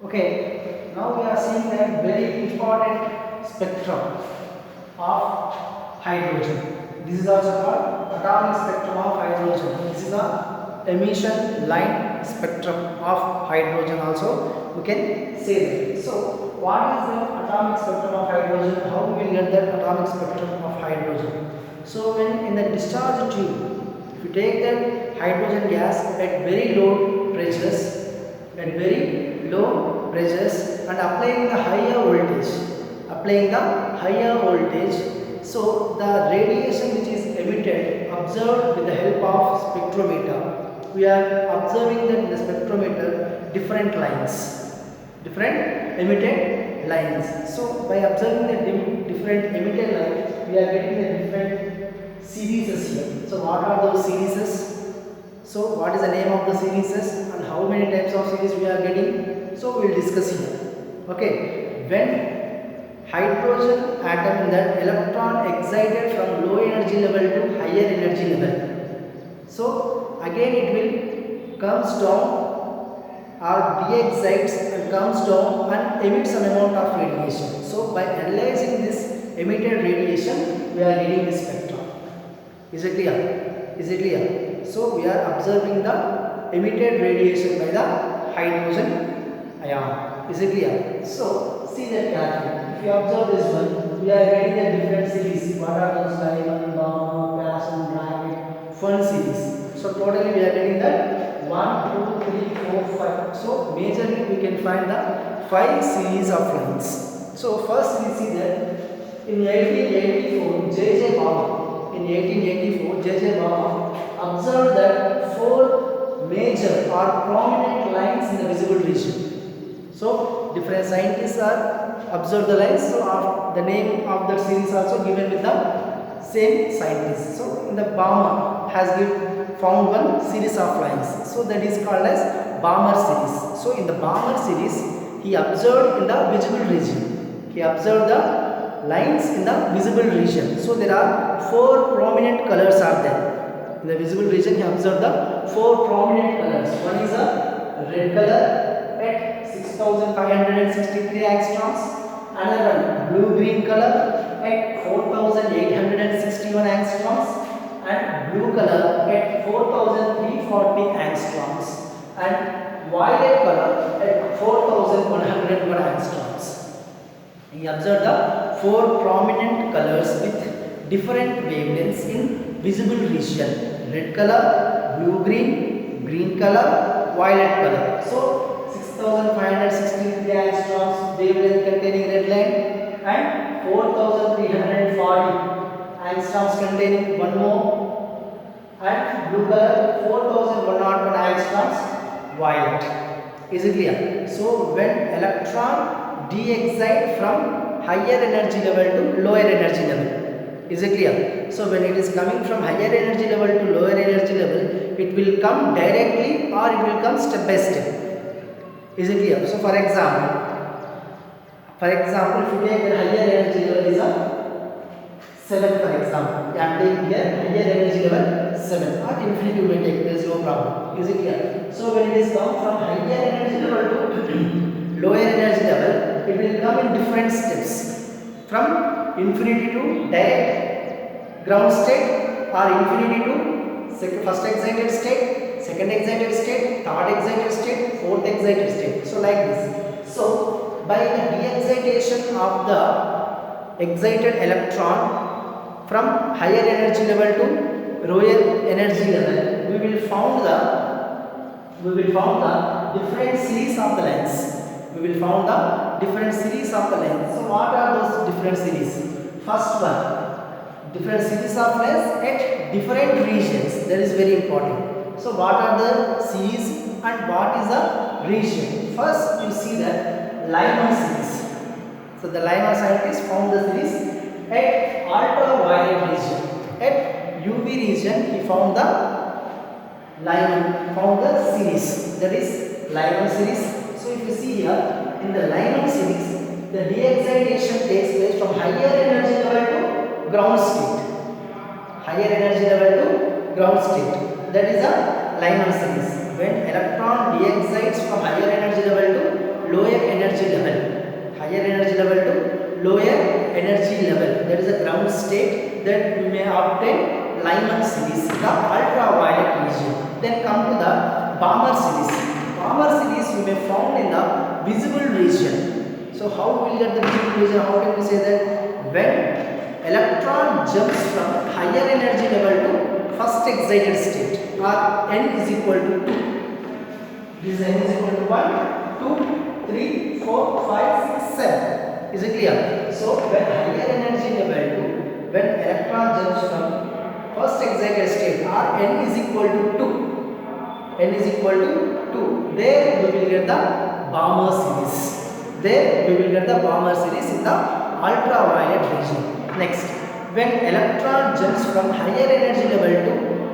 Okay, now we are seeing that very important spectrum of hydrogen. This is also called atomic spectrum of hydrogen. This is the emission line spectrum of hydrogen also we can say that. So what is the atomic spectrum of hydrogen? How we will get that atomic spectrum of hydrogen? So when in the discharge tube, if you take that hydrogen gas at very low pressures, and applying the higher voltage, so the radiation which is emitted observed with the help of spectrometer, we are observing that in the spectrometer different emitted lines. So by observing the different emitted lines, we are getting the different series here. So what are those series? So what is the name of the series and how many types of series we are getting? So we will discuss here. Okay, when hydrogen atom, that electron excited from low energy level to higher energy level. So again it will comes down or de-excites and comes down and emits some amount of radiation. So by analyzing this emitted radiation, we are getting this spectrum. Is it clear? Is it clear? So we are observing the emitted radiation by the hydrogen ion. Is it clear? So see that carefully. If you observe this one, we are getting the different series. What are those? Diamond, Gamma, Passion, Bracket, Fun series. So totally we are getting that 1, 2, 3, 4, 5. So majorly we can find the 5 series of lines. So first we see that in 1884, J.J. Baba, J.J. Baba observed that 4 major or prominent lines in the visible region. So different scientists are observed the lines. So the name of that series also given with the same scientist. So in the Balmer has found one series of lines. So that is called as Balmer series. So in the Balmer series, he observed in the visible region. He observed the lines in the visible region. So there are 4 prominent colors are there. In the visible region, he observed the 4 prominent colors. One is a red color at 6563 angstroms. Another one blue-green color at 4861 angstroms. And blue color at 4340 angstroms. And violet color at 4101 angstroms. He observed the 4 prominent colors with different wavelengths in visible region: red color, blue green, green color, violet color. So 6563 angstroms wavelength containing red line and 4340 angstroms containing one more, and blue color 4101 angstroms violet. Is it clear? So when electron de-excite from higher energy level to lower energy level, is it clear? So when it is coming from higher energy level to lower energy level, it will come directly or it will come step by step. Is it clear? So for example, if you take the higher energy level is a 7, for example. I am taking here higher energy level 7 or infinity you may take, there is no problem. Is it clear? So when it is come from higher energy level to lower energy level, it will come in different steps. From infinity to direct ground state, or infinity to first excited state, second excited state, third excited state, fourth excited state. So like this. So by the de-excitation of the excited electron from higher energy level to lower energy level, we will found the different series of the lines. So what are those different series? First one, different series of lines at different regions. That is very important. So what are the series and what is the region? First you see that Lyman series. So the Lyman scientist found the series at ultraviolet region. At UV region, he found the series. That is Lyman series. So if you see here, in the Lyman series, the de-excitation takes place from higher energy level to ground state. That is a Lyman series. When electron de-excites from higher energy level to lower level to lower energy level, that is a ground state, that you may obtain Lyman series, the ultraviolet region. Then come to the Balmer series. Balmer series you may found in the visible region. So how we will get the visible region? How can we say that? When electron jumps from higher energy level to first excited state, or n is equal to 2. This n is equal to 1, 2, 3, 4, 5, 6, 7. Is it clear? So when higher energy level to, when electron jumps from first excited state, or n is equal to 2, n is equal to 2, there we will get the Balmer series. There we will get the Balmer series in the ultraviolet region. Next, when electron jumps from higher energy level to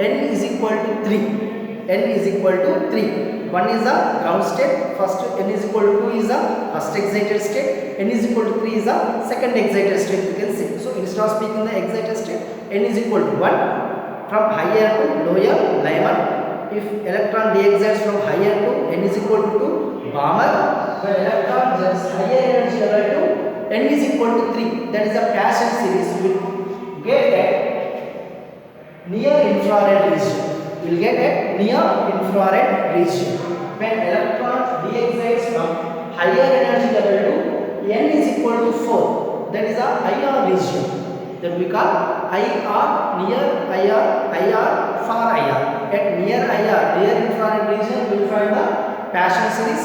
n is equal to 3, n is equal to 3. 1 is the ground state, first n is equal to 2 is the first excited state, n is equal to 3 is the second excited state, you can see. So instead of speaking the excited state, n is equal to 1, from higher to lower, Lyman. If electron de-excites from higher to n is equal to 2, Balmer. When electron jumps higher energy level to n is equal to 3, that is a Paschen series, you will get at near infrared region. You will get at near infrared region. When electron de-excites from higher energy level to n is equal to 4, that is a IR region, that we call IR, near IR, IR, far IR. At near IR, near infrared region, we will find the Paschen series.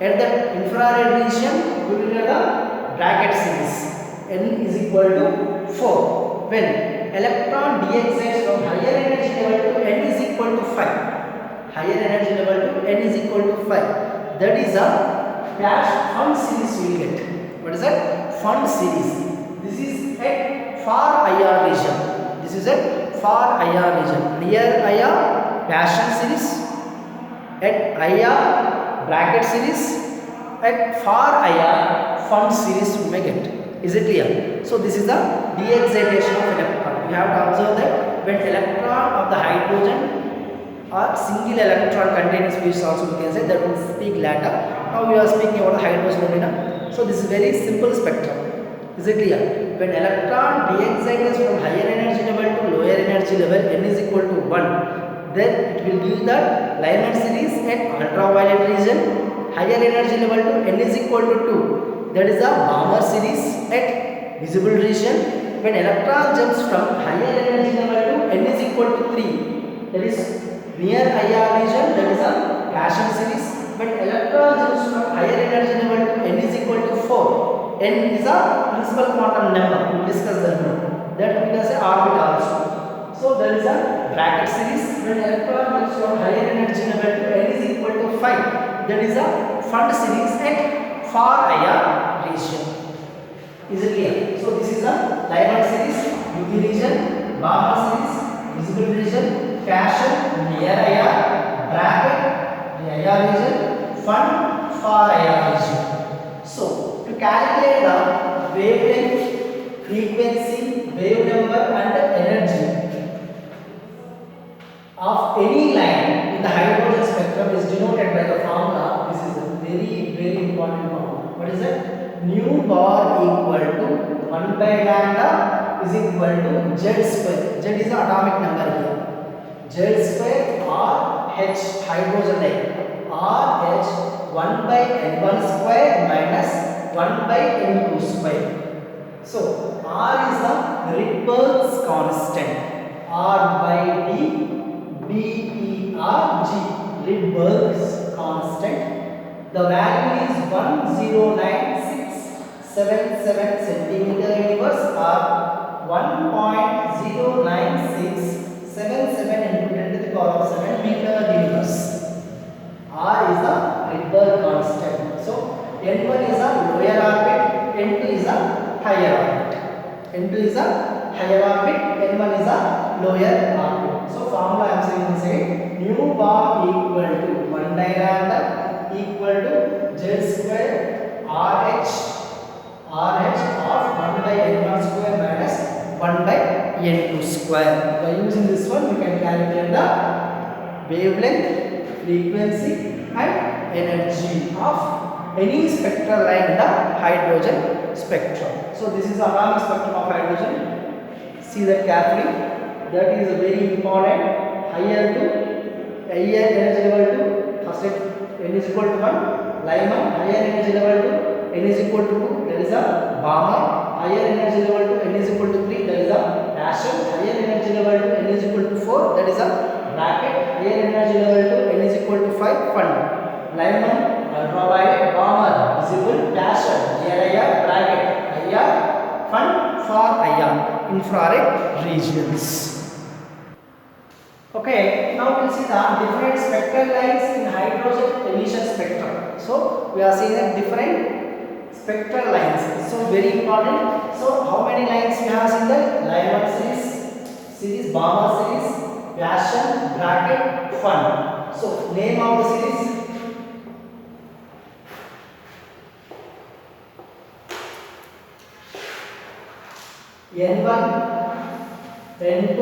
At the infrared region, we will get the bracket series. N is equal to 4. When electron de-excites from higher energy level to n is equal to 5, higher energy level to n is equal to 5, that is a Fund series we will get. What is that? Fund series. This is at far IR region. This is at far IR region. Near IR, Paschen series. At IR, bracket series. At far IR, Fund series we may get. Is it clear? So this is the de-excitation of electron. You have to observe that when electron of the hydrogen or single electron containing species also we can say, that will speak later. Now we are speaking about the hydrogen only now. So this is very simple spectrum. Is it clear? When electron de-excites from higher energy level to lower energy level, n is equal to 1, then it will give the Lyman series at ultraviolet region. Higher energy level to n is equal to 2, that is a Balmer series at visible region. When electron jumps from higher energy level to n is equal to 3, that is near IR region, that is a Paschen series. When electron jumps from higher energy level to n is equal to 4, n is a principal quantum number, we will discuss that now. That we can say orbit also. So there is a bracket series. When electron jumps from higher energy level to n is equal to 5, that is a Fund series at far IR region. Is it clear? So this is a Lyman series, UV region, Balmer series, visible region, Paschen, near IR, bracket, IR region, Fund, far IR region. So to calculate the wavelength, frequency, wave number and energy of any line in the hydrogen spectrum is denoted by the formula. This is a very important formula. What is it? Nu bar equal to 1 by lambda is equal to Z square. Z is the atomic number here. Z square R H, hydrogen like R H 1 by N1 square minus 1 by N2 square. So R is the Rydberg's constant. R by D, B E R G, Rydberg's constant. The value is 109677 centimeter inverse, or 1.09677 into 10 to the power of 7 meter inverse. R is the Rydberg constant. So N1 is a lower orbit, N2 is a higher orbit. N2 is a higher orbit, N1 is a lower orbit. So formula I am saying inside, nu bar equal to 1 by lambda equal to Z square RH of 1 by N1 square minus 1 by N2 square. By using this one, you can calculate the wavelength, frequency and energy of any spectral line in the hydrogen spectrum. So this is the atomic spectrum of hydrogen. See that carefully. That is very important. Higher energy level to first n is equal to 1. Lyman, higher energy level to n is equal to 2. That is a Balmer. Higher energy level to n is equal to 3. That is a Paschen. Higher energy level to n is equal to 4. That is a Bracket. Higher energy level to n is equal to 5. Fund. Lyman, ultraviolet, Balmer, visible, Paschen, near bracket, IR, fund, far IR, infrared regions. Okay, now we'll see the different spectral lines in hydrogen emission spectrum. So we are seeing the different spectral lines. So very important. So how many lines we have seen there? Lyman series, Balmer series, Paschen, bracket, fund. So name of the series. N1, N2,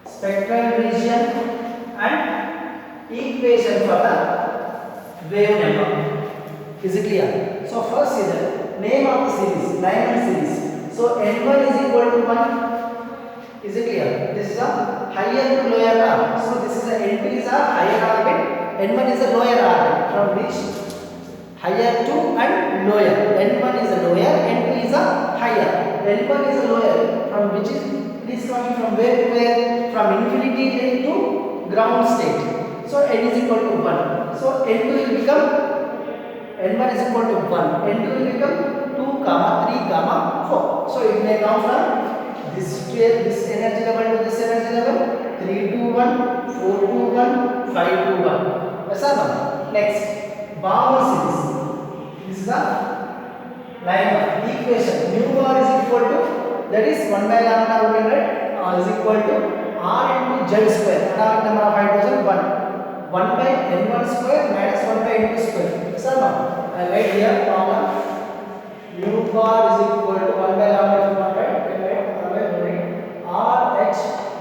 spectral region and equation for the wave number. Is it clear? So first is the name of the series, Lyman series. So N1 is equal to 1. Is it clear? This is a higher to lower arm. So this is a N2 is a higher orbit, N1 is a lower orbit. From which higher to and lower. N1 is a lower, N2 is a higher. N1 is a lower, from which it is coming from where to where? From infinity to ground state. So n is equal to 1. So n2 will become, n1 is equal to 1. N2 will become 2, 3, 4. So it may come from this energy level to this energy level. 3 to 1, 4 to 1, 5 to 1. Yes or no? Next, Balmer series. This is a Lyman equation. Mu bar is equal to, that is 1 by lambda root 100 is equal to R into Z square. Atomic number of hydrogen 1. 1 by N1 square minus 1 by N2 square. Yes or no? I write here formula. Mu bar is equal to 1 by lambda root 100 R H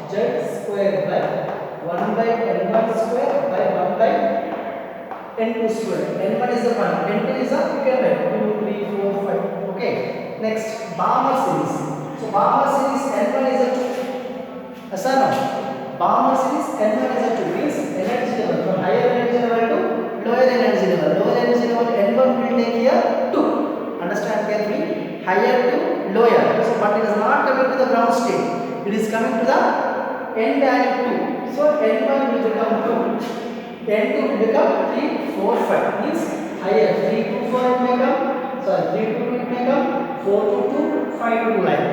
Z square by 1 by N1 square by 1 by N2 square. N1 is the 1, N2 is a, you can write 2, 3, 4, 5. Okay. Next, Balmer series. So Balmer series N1 is a 2. Yes or no? Balmer series N1 is a 2. Means energy level from higher energy level to lower energy level. Lower energy level N1 will take here 2. Understand carefully? Higher to lower. So but it is not coming to the ground state. It is coming to the n value 2. So N1 will become 2. N2 will become 3, 4, 5. Means higher 3 to 4 it may come. Sorry, 3 to 2 it may come. 4 to 2, 5 to 2 like.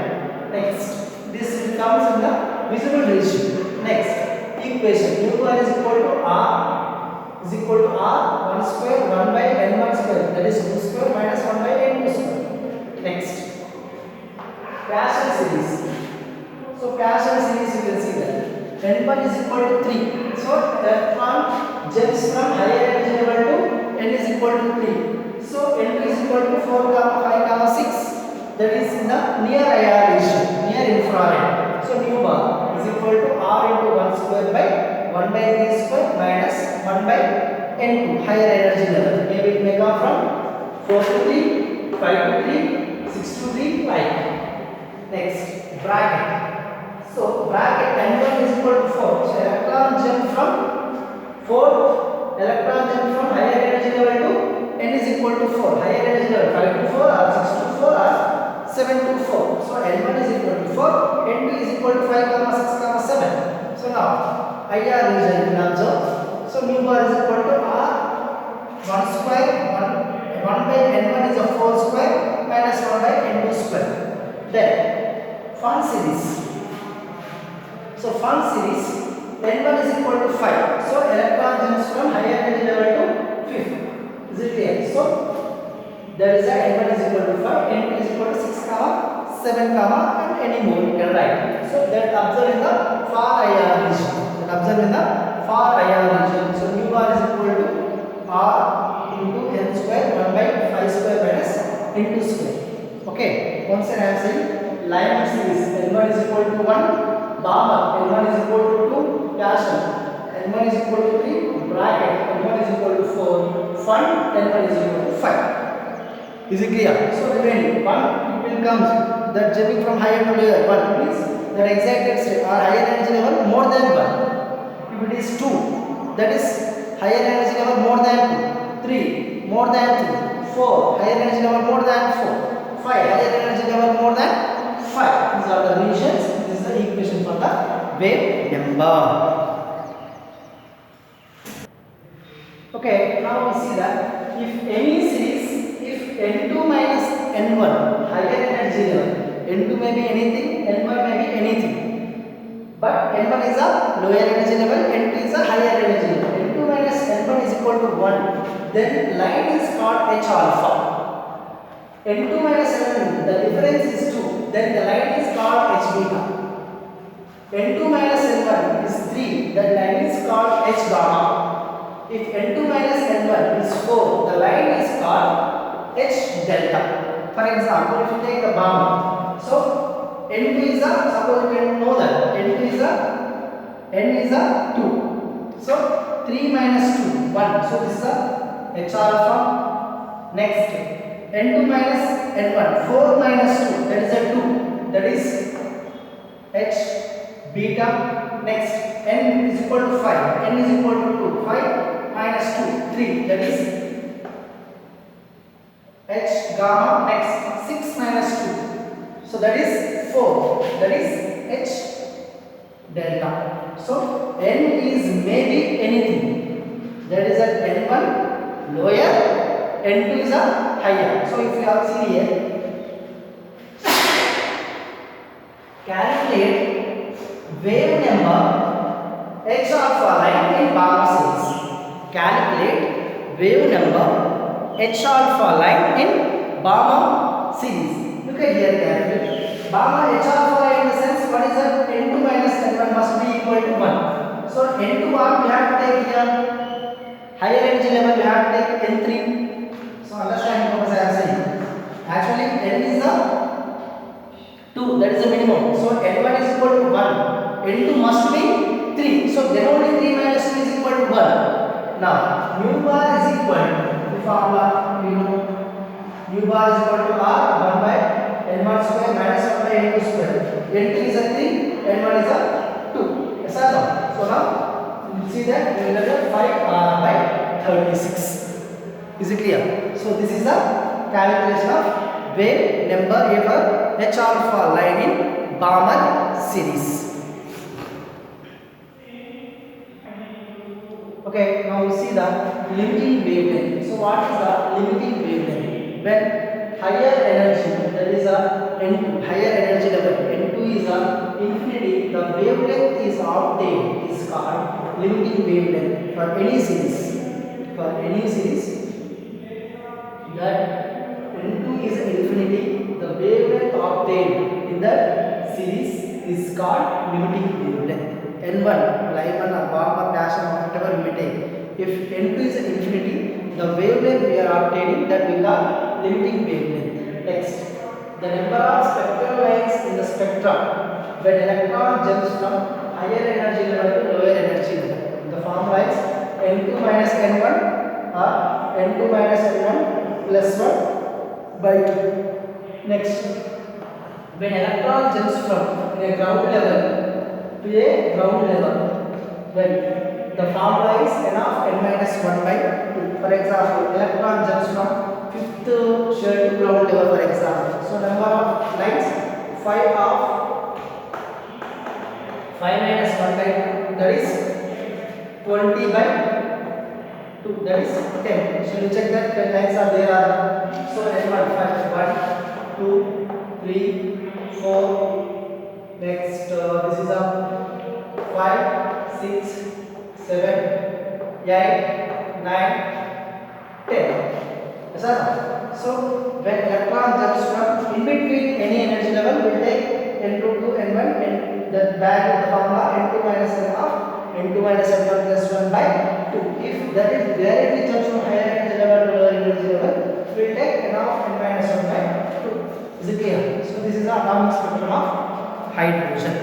Next, this comes in the visible region. Next, equation. Mu bar is equal to R is equal to R 1 square 1 by N1 square. That is 2 square minus 1 by N2 square. Next, Paschen series. So Paschen series you can see that. N1 is equal to 3. So electron jumps from higher energy level to n is equal to 3. So N2 is equal to 4, 5, 6. That is in the near IR region, near infrared. So mu bar is equal to R into 1 square by 1 by 3 square minus 1 by N2, higher energy level. Maybe it may come from 4 to 3, 5 to 3, 6 to 3, like. Next, bracket. So bracket N1 is equal to 4. So electron jump from 4. Electron jump from higher energy level to n is equal to 4. Higher energy level 5 to 4 or 6 to 4 or 7 to 4. So N1 is equal to 4. N2 is equal to 5, 6, 7. So now IR region you can observe. So mu bar is equal to R 1 square 1 by N1 is a 4 square minus 1 by N2 square. Then fund series. So fund series N1 is equal to 5. So electron jumps from higher energy level to 5th. Is it clear? So there is a N1 is equal to 5, N2 is equal to 6, 7, and any more you can write. So that observed in the far IR region. That observed in the far IR region. So mu bar is equal to R into N square 1 by 5 square minus N2 square. Okay. Once again I am saying Lyman series N1 is equal to 1. Balmer N1 is equal to 2, Paschen N1 is equal to 3, bracket N1 is equal to 4, fund N1 is equal to 5. Is it clear? So remaining 1, it will comes that jumping from higher to lower. 1 means that excited state or higher energy level more than 1. If it is 2, that is higher energy level more than 2. 3, more than 3. 4, higher energy level more than 4. 5, higher energy level more than 5. These are the relations. This is the equation for the wave number. Okay, now we see that if any series, if N2 minus N1 higher energy level, N2 may be anything, N1 may be anything, but N1 is a lower energy level, N2 is a higher energy level. N2 minus N1 is equal to 1, then line is called H alpha. N2 minus N1, the difference is 2, then the line is called H beta. N2 minus N1 is 3, that line is called H gamma. If N2 minus N1 is 4, the line is called H delta. For example, if you take the gamma, so N2 is a, suppose you know that N2 is a, N is a 2. So 3 minus 2, 1. So this is a H alpha. Next, N2 minus N1, 4 minus 2, that is a 2. That is H beta. Next, N is equal to 5. N is equal to 2. 5 minus 2, 3, that is H gamma. Next, 6 minus 2, so that is 4, that is H delta. So N is maybe anything, that is a N1 lower, N2 is a higher. So if you have seen here, calculate wave number H alpha line in gamma series. Calculate wave number H alpha line in gamma series. Look at here carefully. Gamma H alpha line in the sense, what is that? N2 minus N1 must be equal to 1. So N2 what we have to take here? Higher energy level we have to take N3. So understand what I am saying. Actually N is the 2, that is the minimum. So N1 is equal to 1. N2 must be 3. So then only 3 minus 2 is equal to 1. Now, mu bar is equal to the formula, you know, mu bar is equal to R 1 by N1 square minus 1 by N2 square. N2 is a 3, N1 is a 2. Yes or no? So now, you see that we will get 5 R by 36. Is it clear? So this is the calculation of wave number for H alpha line in Balmer series. Okay, now we see the limiting wavelength. So what is the limiting wavelength? When higher energy, that is a N2, higher energy level, N2 is a infinity, the wavelength is obtained is called limiting wavelength for any series. For any series that N2 is infinity, the wavelength obtained in that series is called limiting wavelength. N1, Lyman or Bohm or dash or whatever we take. If N2 is infinity, the wavelength we are obtaining, that we call limiting wavelength. Next, the number of spectral lines in the spectrum when electron jumps from higher energy level to lower energy level. The formula is N2 minus N1 or N2 minus N1 plus 1 by 2. Next, when electron jumps from a ground level to a ground level, when the formula is n of n minus 1 by 2. For example, electron jumps from 5th shell to ground level, for example. So number of lines 5 of 5 minus 1 by 2, that is 20 by 2, that is 10. So you check that 10 lines are there. So n1 5 1 2 3 4. Next, this is a 5 6 7 8 9 10. Yes or no? So when electron jumps from in between any energy level, we will take N2 to N1 and the back of the formula N2 minus N of N2 minus N1 plus 1 by 2. If that is directly jumps from higher energy level to lower energy level, we will take N of N minus 1 by 2. Is it clear? So this is the atomic spectrum of hydrogen.